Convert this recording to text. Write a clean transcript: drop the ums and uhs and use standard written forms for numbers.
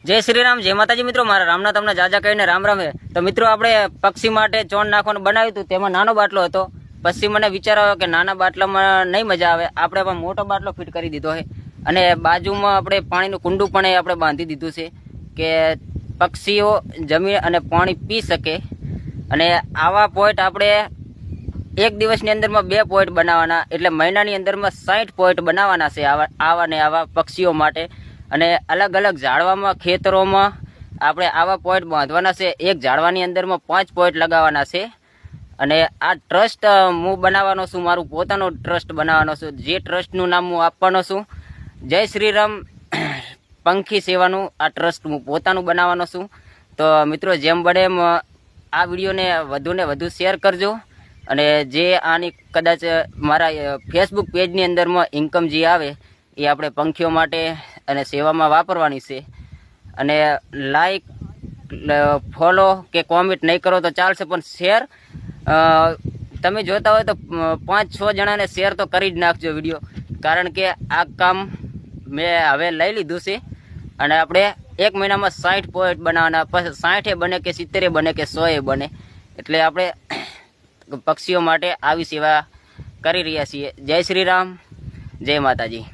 જય શ્રી રામ, જય માતાજી મિત્રો. મારા રામના તમને જાજા કહીને રામ રામ. તો મિત્રો આપણે પક્ષી માટે ચોણ નાખવાનું બનાવ્યું હતું, તેમાં નાનો બાટલો હતો. પછી મને વિચાર આવ્યો કે નાના બાટલામાં નહીં મજા આવે, આપણે પણ મોટો બાટલો ફિટ કરી દીધો છે. અને બાજુમાં આપણે પાણીનું કુંડું પણ આપણે બાંધી દીધું છે કે પક્ષીઓ જમી અને પાણી પી શકે. અને આવા પોઈન્ટ આપણે એક દિવસની અંદરમાં 2 પોઈન્ટ બનાવવાના, એટલે મહિનાની અંદરમાં 60 પોઈન્ટ બનાવવાના છે આવા ને આવા પક્ષીઓ માટે. અને અલગ અલગ ઝાડવામાં ખેતરોમાં આપણે આવા પોઈન્ટ બાંધવાના છે. એક ઝાડવાની અંદરમાં 5 પોઈન્ટ લગાવવાના છે. અને આ ટ્રસ્ટ હું બનાવવાનો છું, મારું પોતાનું ટ્રસ્ટ બનાવવાનો છું. જે ટ્રસ્ટનું નામ હું આપવાનો છું જય શ્રી રામ પંખી સેવાનું. આ ટ્રસ્ટ હું પોતાનું બનાવવાનો છું. તો મિત્રો જેમ બને એમ આ વિડીયોને વધુ શેર કરજો. અને જે આની કદાચ મારા ફેસબુક પેજની અંદરમાં ઇન્કમ જે આવે એ આપણે પંખીઓ માટે અને સેવામાં વાપરવાની છે. અને લાઈક, ફોલો કે કોમેન્ટ નહીં કરો તો ચાલશે, પણ શેર તમે જોતા હોય તો 5-6 જણાને શેર તો કરી જ નાખજો વિડીયો. કારણ કે આ કામ મેં હવે લઈ લીધું છે. અને આપણે એક મહિનામાં 60 પોઈન્ટ બનાવવાના. પછી 60 બને કે 70 બને કે 100 બને. એટલે આપણે પક્ષીઓ માટે આવી સેવા કરી રહ્યા છીએ. જય શ્રી રામ, જય માતાજી.